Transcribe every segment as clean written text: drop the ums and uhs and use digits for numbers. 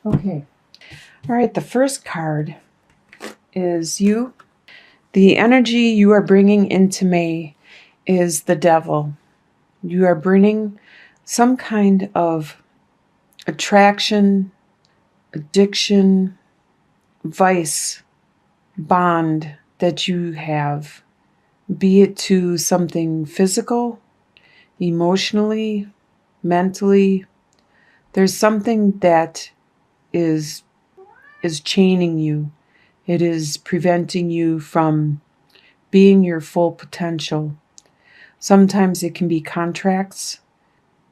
Okay. All right, the first card is you. The energy you are bringing into May is the devil. You are bringing some kind of attraction, addiction, vice, bond that you have, be it to something physical, emotionally, mentally. There's something that is chaining you. It is preventing you from being your full potential. Sometimes it can be contracts,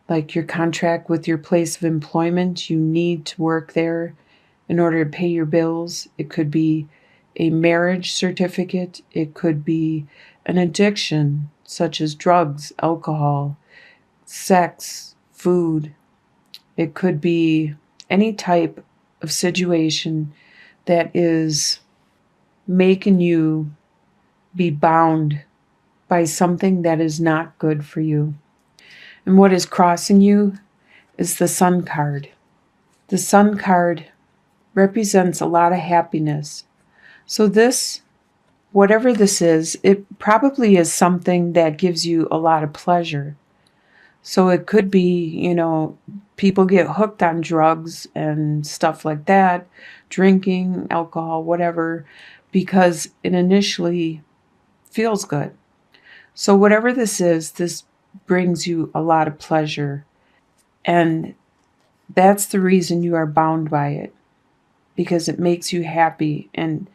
like your contract with your place of employment. You need to work there in order to pay your bills. It could be a marriage certificate. It could be an addiction, such as drugs, alcohol, sex, food. It could be any type of situation that is making you be bound by something that is not good for you. And what is crossing you is the Sun card. The Sun card represents a lot of happiness. So this, whatever this is, it probably is something that gives you a lot of pleasure. So it could be, people get hooked on drugs and stuff like that, drinking, alcohol, whatever, because it initially feels good. So whatever this is, this brings you a lot of pleasure. And that's the reason you are bound by it, because it makes you happy. And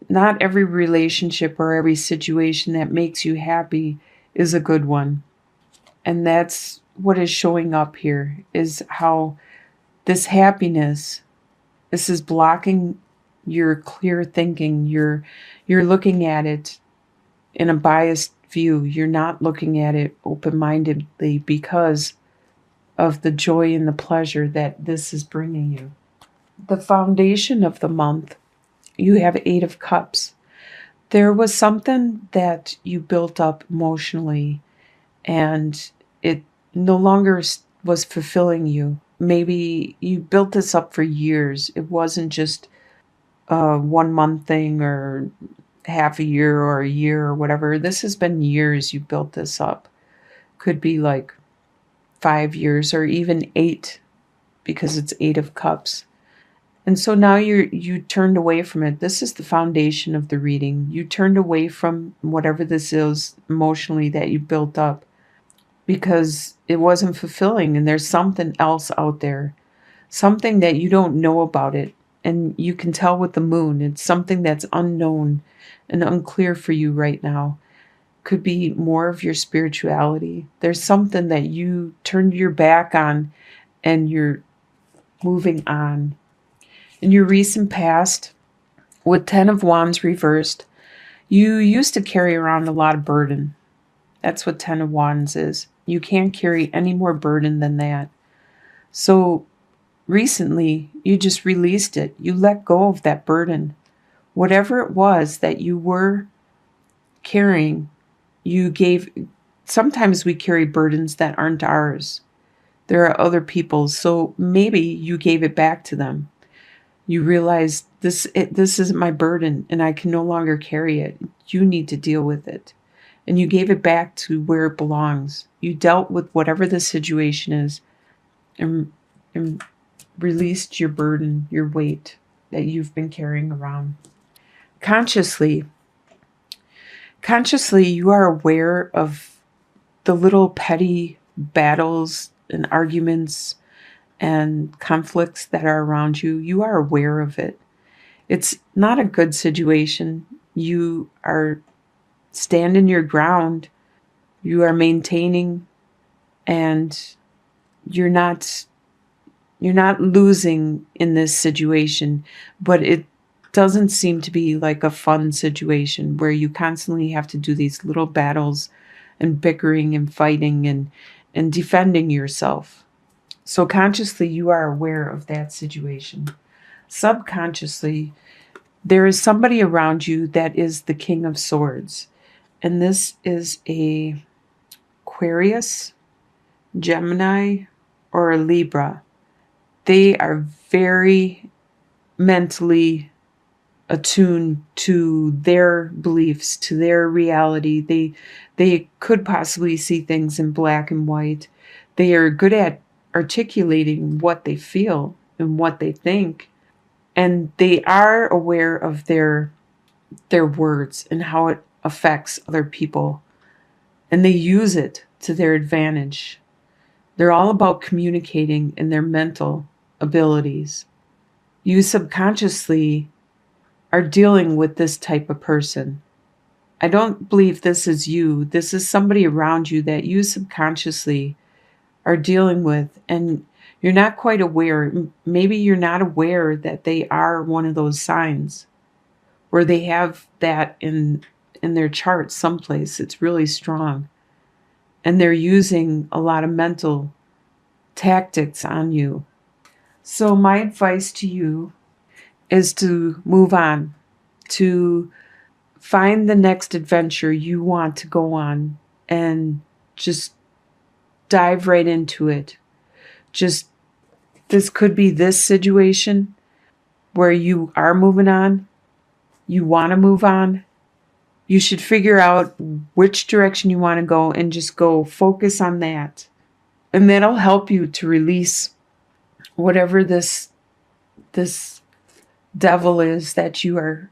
not every relationship or every situation that makes you happy is a good one. And that's what is showing up here, is how this happiness, this is blocking your clear thinking. You're looking at it in a biased view. You're not looking at it open-mindedly because of the joy and the pleasure that this is bringing you. The foundation of the month, you have 8 of Cups. There was something that you built up emotionally and it no longer was fulfilling you. Maybe you built this up for years. It wasn't just a 1 month thing or half a year or a year or whatever. This has been years you built this up. Could be like 5 years or even 8, because it's 8 of Cups. And so now you turned away from it. This is the foundation of the reading. You turned away from whatever this is emotionally that you built up because it wasn't fulfilling, and there's something else out there, something that you don't know about it. And you can tell with the moon, it's something that's unknown and unclear for you right now. Could be more of your spirituality. There's something that you turned your back on and you're moving on. In your recent past, with 10 of Wands reversed, you used to carry around a lot of burden. That's what 10 of Wands is. You can't carry any more burden than that. So recently, you just released it. You let go of that burden. Whatever it was that you were carrying, you gave. Sometimes we carry burdens that aren't ours. There are other people's. So maybe you gave it back to them. You realize this isn't my burden and I can no longer carry it. You need to deal with it. And you gave it back to where it belongs. You dealt with whatever the situation is and released your burden, your weight that you've been carrying around. Consciously, you are aware of the little petty battles and arguments and conflicts that are around you. You are aware of it. It's not a good situation. You are standing your ground. You are maintaining, and you're not losing in this situation, but it doesn't seem to be like a fun situation where you constantly have to do these little battles and bickering and fighting and defending yourself. So consciously, you are aware of that situation. Subconsciously, there is somebody around you that is the King of Swords. And this is a Aquarius, Gemini, or a Libra. they are very mentally attuned to their beliefs, to their reality. They could possibly see things in black and white. They are good at articulating what they feel and what they think, and they are aware of their words and how it affects other people, and they use it to their advantage. They're all about communicating in their mental abilities. You subconsciously are dealing with this type of person. I don't believe this is you. This is somebody around you that you subconsciously are dealing with, and you're not quite aware. Maybe you're not aware that they are one of those signs where they have that in their chart someplace. It's really strong. And they're using a lot of mental tactics on you. So my advice to you is to move on, to find the next adventure you want to go on, and just dive right into it. Just, this could be this situation where you are moving on, you want to move on. You should figure out which direction you want to go and just go focus on that. And that'll help you to release whatever this devil is that you are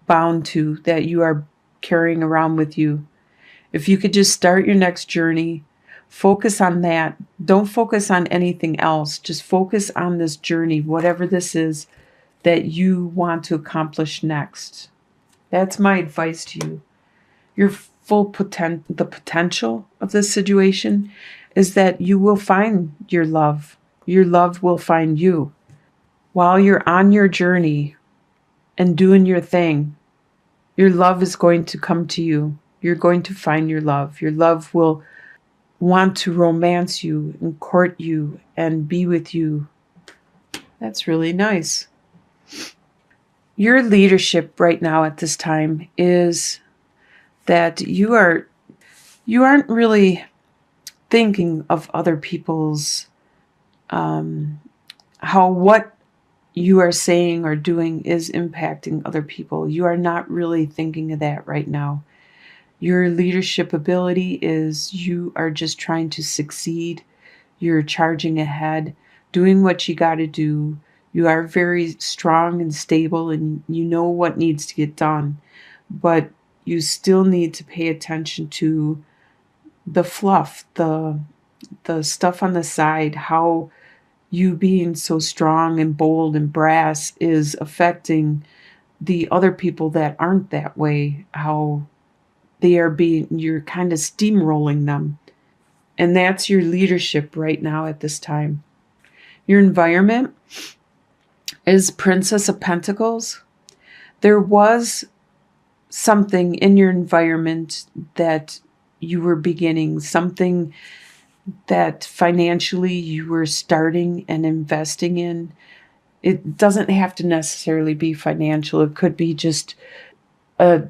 bound to, that you are carrying around with you. If you could just start your next journey, focus on that. Don't focus on anything else. Just focus on this journey, whatever this is that you want to accomplish next. That's my advice to you. Your the potential of this situation is that you will find your love. Your love will find you. While you're on your journey and doing your thing, your love is going to come to you. You're going to find your love. Your love will want to romance you and court you and be with you. That's really nice. Your leadership right now at this time is that you aren't really thinking of other people's how what you are saying or doing is impacting other people. You are not really thinking of that right now. Your leadership ability is you are just trying to succeed. You're charging ahead, doing what you got to do. You are very strong and stable, and you know what needs to get done. But you still need to pay attention to the fluff, the stuff on the side, how you being so strong and bold and brass is affecting the other people that aren't that way, how you're kind of steamrolling them. And that's your leadership right now at this time. Your environment is Princess of Pentacles. There was something in your environment that you were beginning, something that financially you were starting and investing in. It doesn't have to necessarily be financial. It could be just a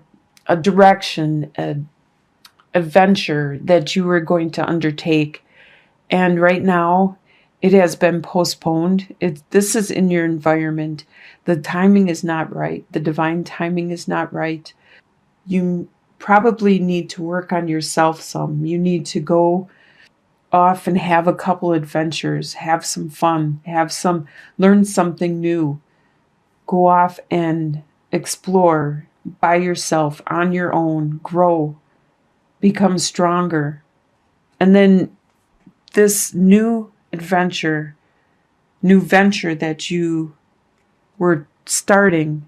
direction, a venture that you were going to undertake. And right now, it has been postponed. This is in your environment. The timing is not right. The divine timing is not right. You probably need to work on yourself some. You need to go off and have a couple adventures, have some fun, learn something new. Go off and explore by yourself, on your own, grow, become stronger. And then this new venture that you were starting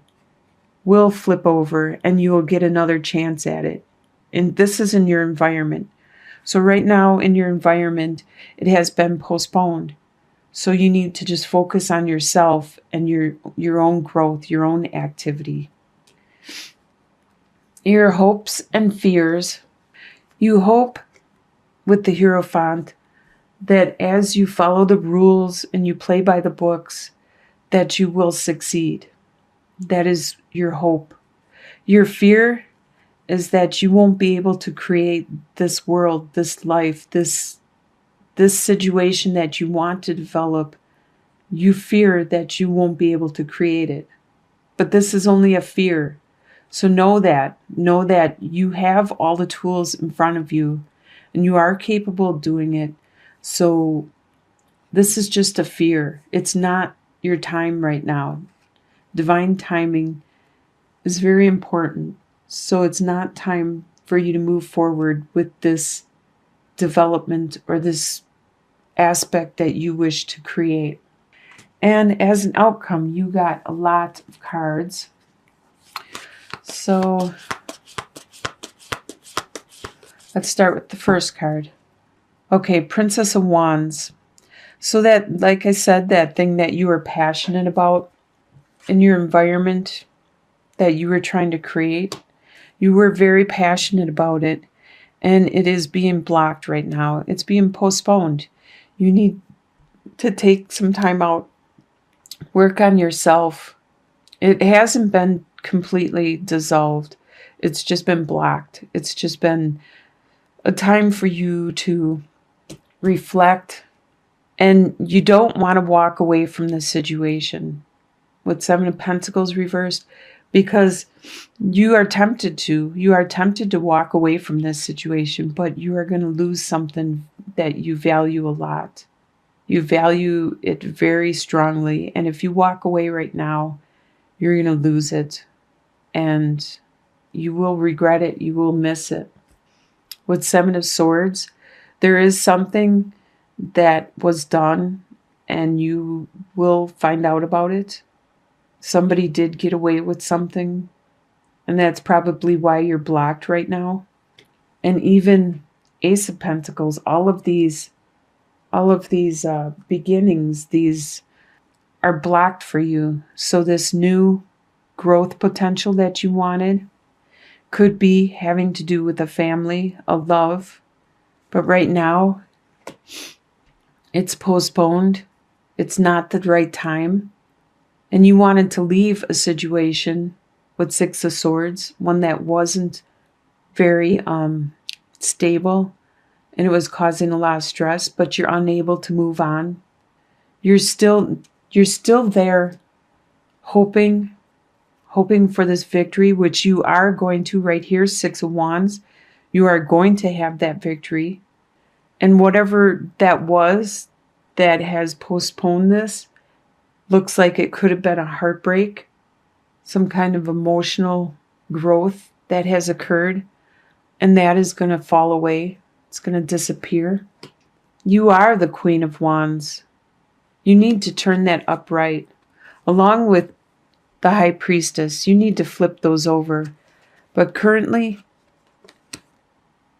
will flip over and you will get another chance at it. And this is in your environment. So right now in your environment, it has been postponed. So you need to just focus on yourself and your own growth, your own activity. Your hopes and fears. You hope with the Hierophant that as you follow the rules and you play by the books, that you will succeed. That is your hope. Your fear is that you won't be able to create this world, this life, this situation that you want to develop You fear that you won't be able to create it. But this is only a fear. So know that. Know that you have all the tools in front of you and you are capable of doing it. So this is just a fear. It's not your time right now. Divine timing is very important. So it's not time for you to move forward with this development or this aspect that you wish to create. And as an outcome, you got a lot of cards. So let's start with the first card. Okay, Princess of Wands. So that, like I said, that thing that you were passionate about in your environment that you were trying to create, you were very passionate about it, and it is being blocked right now. It's being postponed. You need to take some time out, work on yourself. It hasn't been completely dissolved. It's just been blocked. It's just been a time for you to reflect, and you don't want to walk away from this situation with Seven of Pentacles reversed, because you are tempted to. You are tempted to walk away from this situation, but you are going to lose something that you value a lot. You value it very strongly, and if you walk away right now, you're going to lose it, and you will regret it. You will miss it. With Seven of Swords, there is something that was done, and you will find out about it. Somebody did get away with something, and that's probably why you're blocked right now. And even Ace of Pentacles, all of these beginnings, these are blocked for you. So this new growth potential that you wanted could be having to do with a family, a love. But right now, it's postponed. It's not the right time. And you wanted to leave a situation with Six of Swords, one that wasn't very stable, and it was causing a lot of stress, but you're unable to move on. You're still there hoping for this victory, which you are going to right here, Six of Wands. You are going to have that victory. And whatever that was that has postponed this, looks like it could have been a heartbreak, some kind of emotional growth that has occurred, and that is going to fall away. It's going to disappear. You are the Queen of Wands. You need to turn that upright. Along with the High Priestess, you need to flip those over. But currently,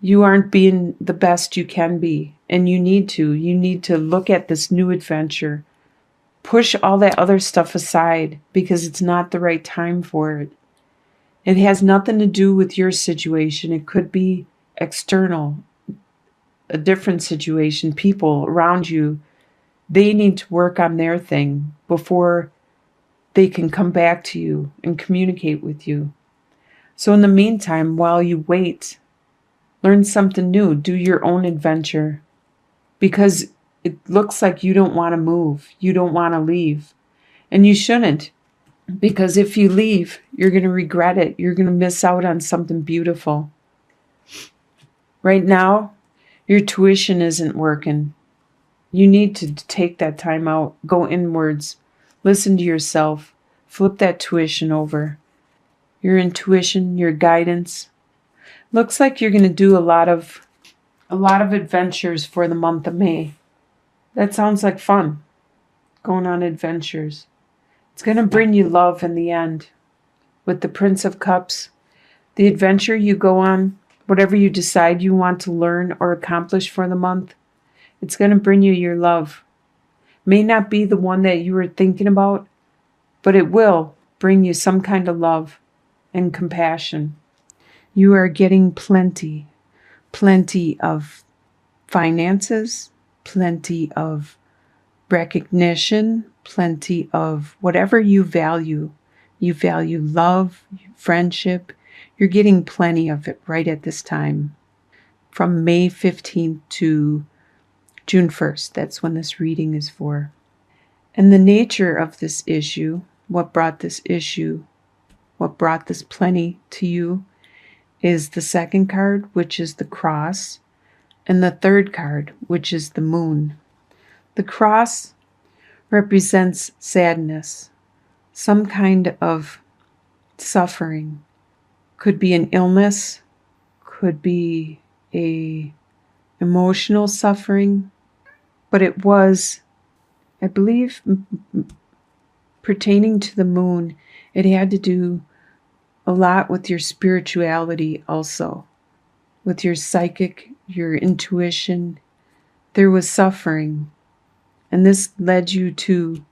you aren't being the best you can be, and you need to. You need to look at this new adventure. Push all that other stuff aside, because it's not the right time for it. It has nothing to do with your situation. It could be external, a different situation, people around you. They need to work on their thing before they can come back to you and communicate with you. So in the meantime, while you wait, learn something new. Do your own adventure, because it looks like you don't want to move. You don't want to leave. And you shouldn't, because if you leave, you're going to regret it. You're going to miss out on something beautiful. Right now, your tuition isn't working. You need to take that time out. Go inwards. Listen to yourself. Flip that tuition over. Your intuition, your guidance. Looks like you're going to do a lot of adventures for the month of May. That sounds like fun, going on adventures. It's going to bring you love in the end. With the Prince of Cups, the adventure you go on, whatever you decide you want to learn or accomplish for the month, it's going to bring you your love. May not be the one that you were thinking about, but it will bring you some kind of love and compassion. You are getting plenty of finances, plenty of recognition, plenty of whatever you value. You value love, friendship. You're getting plenty of it right at this time. From May 15th to June 1st. That's when this reading is for. And the nature of this issue, what brought this plenty to you, is the second card, which is the cross, and the third card, which is the moon. The cross represents sadness, some kind of suffering. Could be an illness, could be a emotional suffering, but it was, I believe, pertaining to the moon, it had to do a lot with your spirituality also, with your psychic, your intuition. There was suffering, and this led you to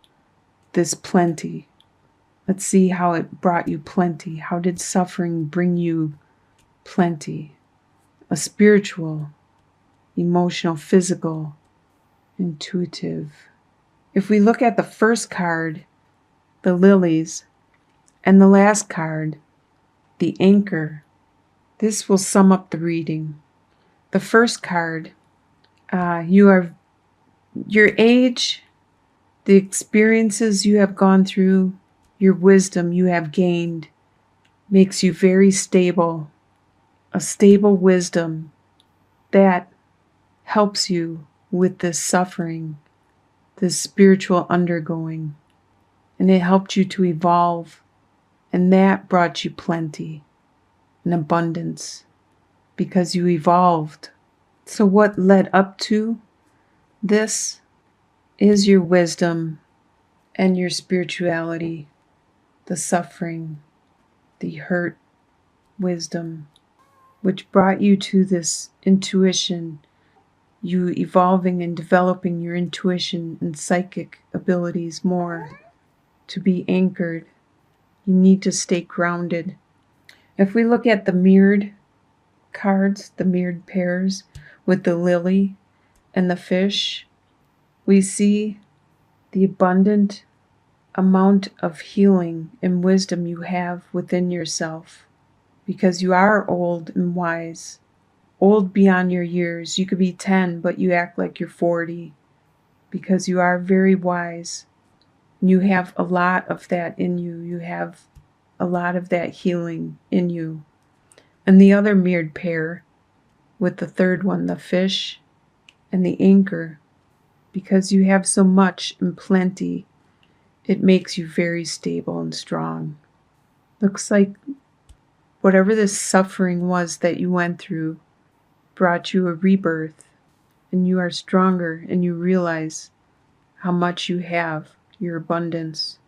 this plenty. Let's see how it brought you plenty. How did suffering bring you plenty? A spiritual, emotional, physical, intuitive. If we look at the first card, the lilies, and the last card, the anchor, this will sum up the reading. The first card, your age, the experiences you have gone through, your wisdom you have gained, makes you very stable. A stable wisdom that helps you with this suffering, this spiritual undergoing. And it helped you to evolve. And that brought you plenty and abundance because you evolved. So what led up to this is your wisdom and your spirituality, the suffering, the hurt, wisdom, which brought you to this intuition, you evolving and developing your intuition and psychic abilities more to be anchored. You need to stay grounded. If we look at the mirrored cards, the mirrored pairs with the lily and the fish, we see the abundant amount of healing and wisdom you have within yourself because you are old and wise, old beyond your years. You could be 10, but you act like you're 40 because you are very wise. You have a lot of that in you. You have a lot of that healing in you. And the other mirrored pair with the third one, the fish and the anchor, because you have so much and plenty, it makes you very stable and strong. Looks like whatever this suffering was that you went through brought you a rebirth, and you are stronger and you realize how much you have, your abundance.